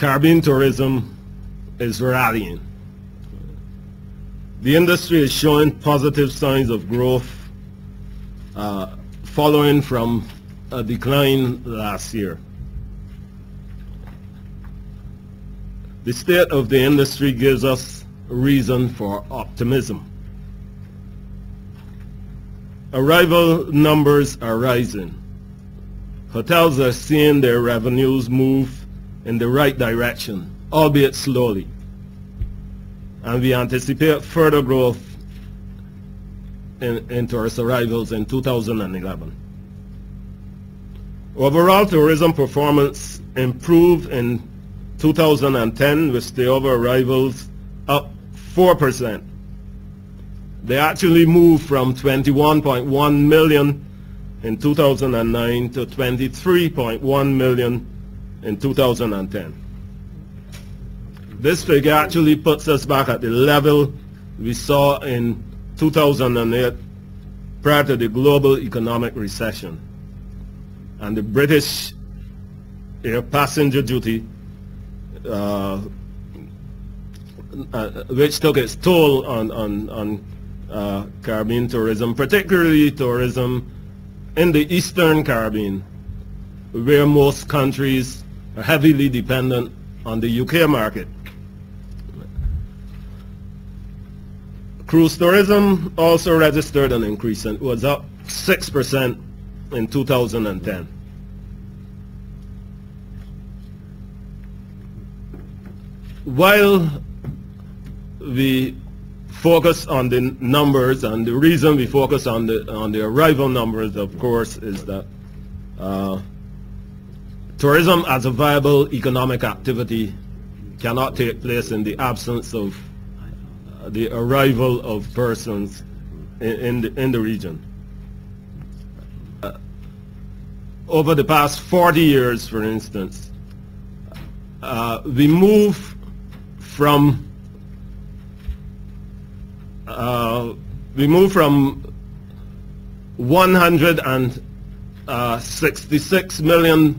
Caribbean tourism is rallying. The industry is showing positive signs of growth following from a decline last year. The state of the industry gives us reason for optimism. Arrival numbers are rising. Hotels are seeing their revenues move in the right direction, albeit slowly. And we anticipate further growth in tourist arrivals in 2011. Overall tourism performance improved in 2010 with stay-over arrivals up 4%. They actually moved from 21.1 million in 2009 to 23.1 million in 2010. This figure actually puts us back at the level we saw in 2008 prior to the global economic recession and the British air passenger duty which took its toll on Caribbean tourism, particularly tourism in the Eastern Caribbean, where most countries are heavily dependent on the UK market. Cruise tourism also registered an increase and was up 6% in 2010. While we focus on the numbers, and the reason we focus on the arrival numbers, of course, is that tourism as a viable economic activity cannot take place in the absence of the arrival of persons in the region. Over the past 40 years, for instance, we move from 166 million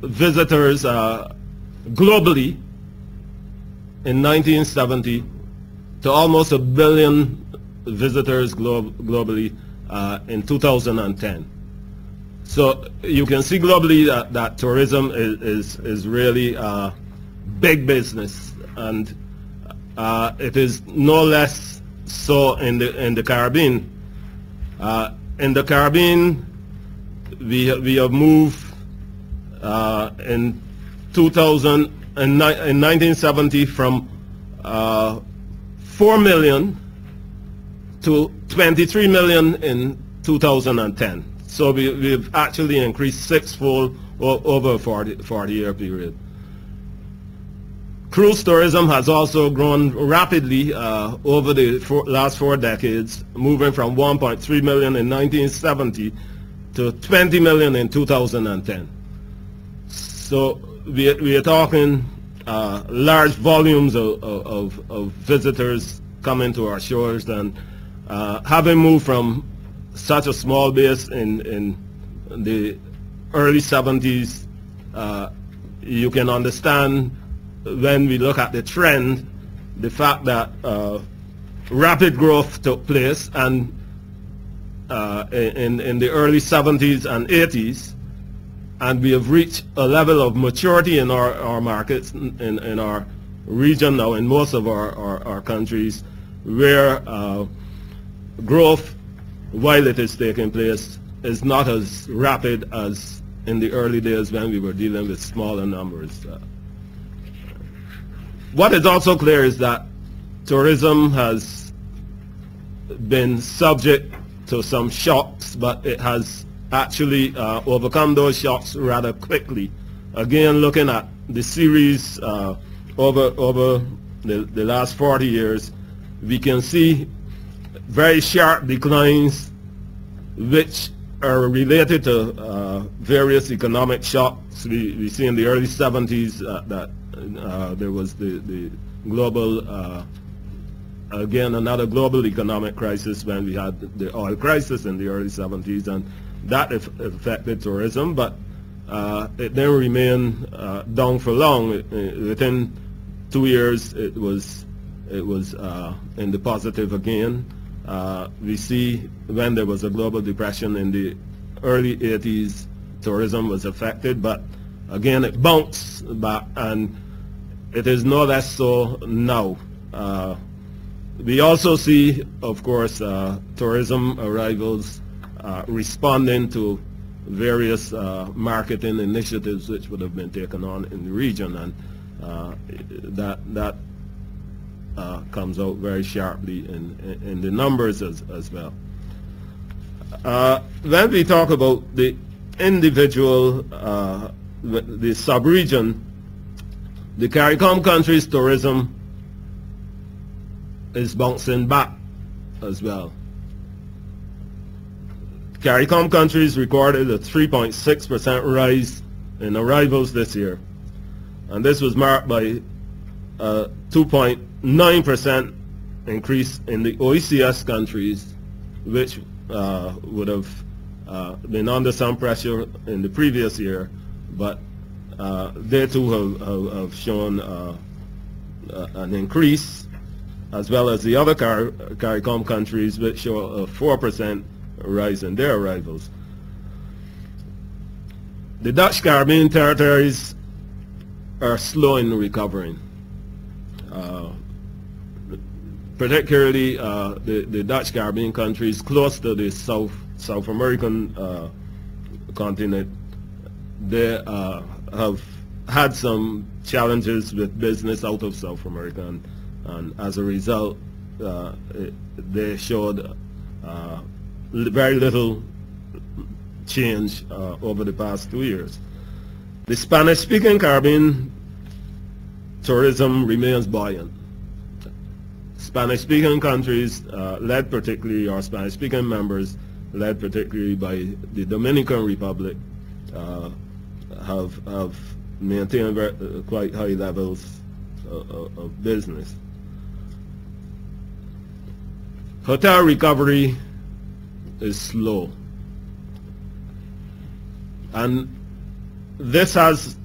visitors globally in 1970 to almost 1 billion visitors globally in 2010. So you can see globally that tourism is really big business, and it is no less so in the Caribbean. In the Caribbean, we have moved in 1970 from 4 million to 23 million in 2010. So we've actually increased sixfold over a 40-year period. Cruise tourism has also grown rapidly over the last 4 decades, moving from 1.3 million in 1970 to 20 million in 2010. So we are talking large volumes of visitors coming to our shores, and having moved from such a small base in the early 70s, you can understand when we look at the trend, the fact that rapid growth took place, and in the early 70s and 80s, and we have reached a level of maturity in our markets, in our region now, in most of our countries, where growth, while it is taking place, is not as rapid as in the early days when we were dealing with smaller numbers. What is also clear is that tourism has been subject to some shocks, but it has actually overcome those shocks rather quickly. Again, looking at the series over the last 40 years, we can see very sharp declines which are related to various economic shocks. We see in the early 70s that there was the global, again, another global economic crisis when we had the oil crisis in the early 70s, and that affected tourism. But it didn't remain down for long. Within 2 years, it was in the positive again. We see when there was a global depression in the early 80s, tourism was affected, but again it bounced back, and it is no less so now. We also see, of course, tourism arrivals responding to various marketing initiatives which would have been taken on in the region, and that comes out very sharply in the numbers as well. When we talk about the individual, the sub-region, the CARICOM countries' tourism is bouncing back as well. CARICOM countries recorded a 3.6% rise in arrivals this year, and this was marked by a 2.9% increase in the OECS countries, which would have been under some pressure in the previous year, but they too have shown an increase, as well as the other CARICOM countries, which show a 4% rise in their arrivals. The Dutch Caribbean territories are slow in recovering. Particularly the Dutch Caribbean countries close to the South American continent, they have had some challenges with business out of South America, and as a result, they showed very little change over the past 2 years. The Spanish-speaking Caribbean tourism remains buoyant. Spanish-speaking countries, led particularly, or Spanish-speaking members, led particularly by the Dominican Republic, have maintained quite high levels of business. Hotel recovery is slow, and this has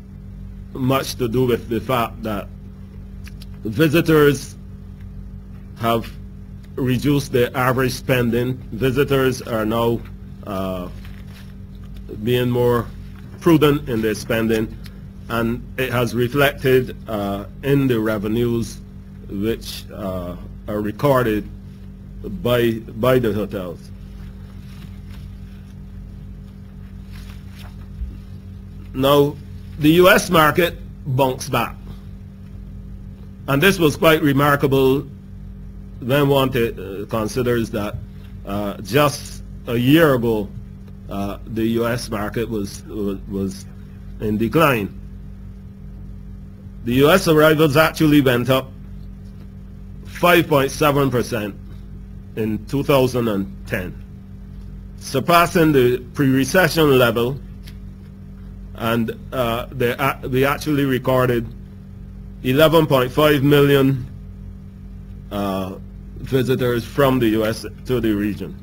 much to do with the fact that visitors have reduced their average spending. Visitors are now being more prudent in their spending, and it has reflected in the revenues which are recorded by the hotels. Now, the U.S. market bounced back, and this was quite remarkable when one considers that just a year ago the U.S. market was in decline. The U.S. arrivals actually went up 5.7% in 2010, surpassing the pre-recession level, and we actually recorded 11.5 million visitors from the U.S. to the region.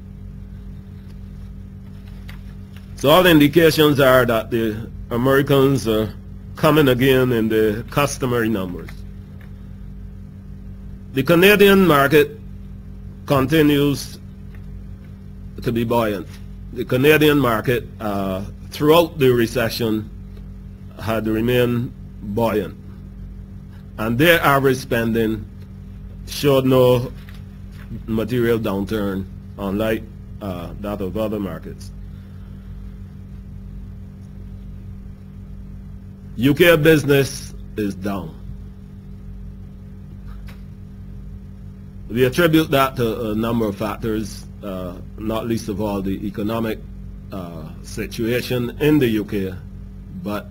So all indications are that the Americans are coming again in the customary numbers. The Canadian market continues to be buoyant. The Canadian market throughout the recession had remained buoyant, and their average spending showed no material downturn, unlike that of other markets. UK business is down. We attribute that to a number of factors, not least of all the economic situation in the UK, but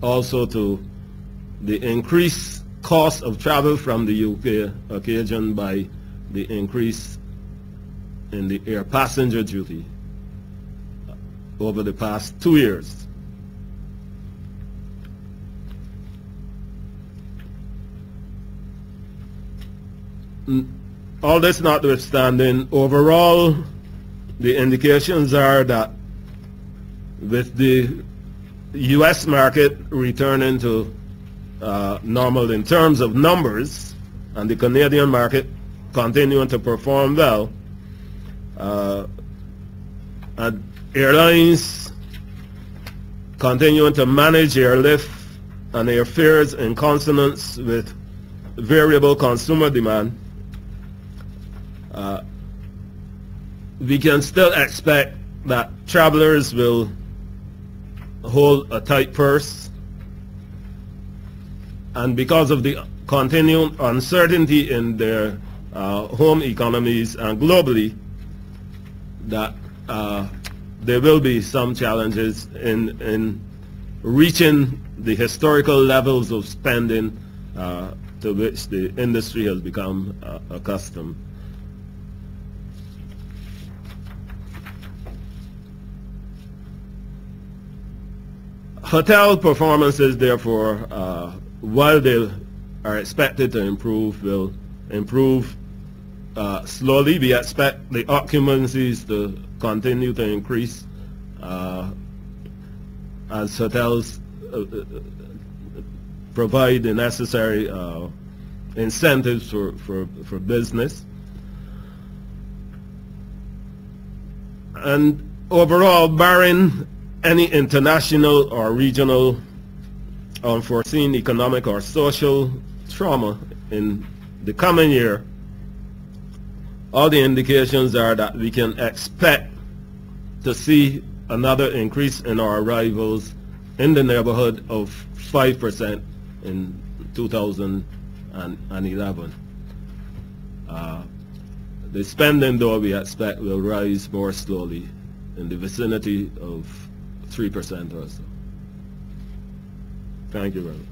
also to the increased cost of travel from the UK occasioned by the increase in the air passenger duty over the past 2 years. All this notwithstanding, overall the indications are that with the U.S. market returning to normal in terms of numbers, and the Canadian market continuing to perform well, and airlines continuing to manage airlift and airfares in consonance with variable consumer demand, we can still expect that travelers will hold a tight purse, and because of the continuing uncertainty in their home economies and globally, that there will be some challenges in reaching the historical levels of spending to which the industry has become accustomed. Hotel performances, therefore, while they are expected to improve, will improve slowly. We expect the occupancies to continue to increase as hotels provide the necessary incentives for business. And overall, barring any international or regional unforeseen economic or social trauma in the coming year, all the indications are that we can expect to see another increase in our arrivals in the neighborhood of 5% in 2011. The spending, though, we expect will rise more slowly in the vicinity of 3% or so. Thank you very much.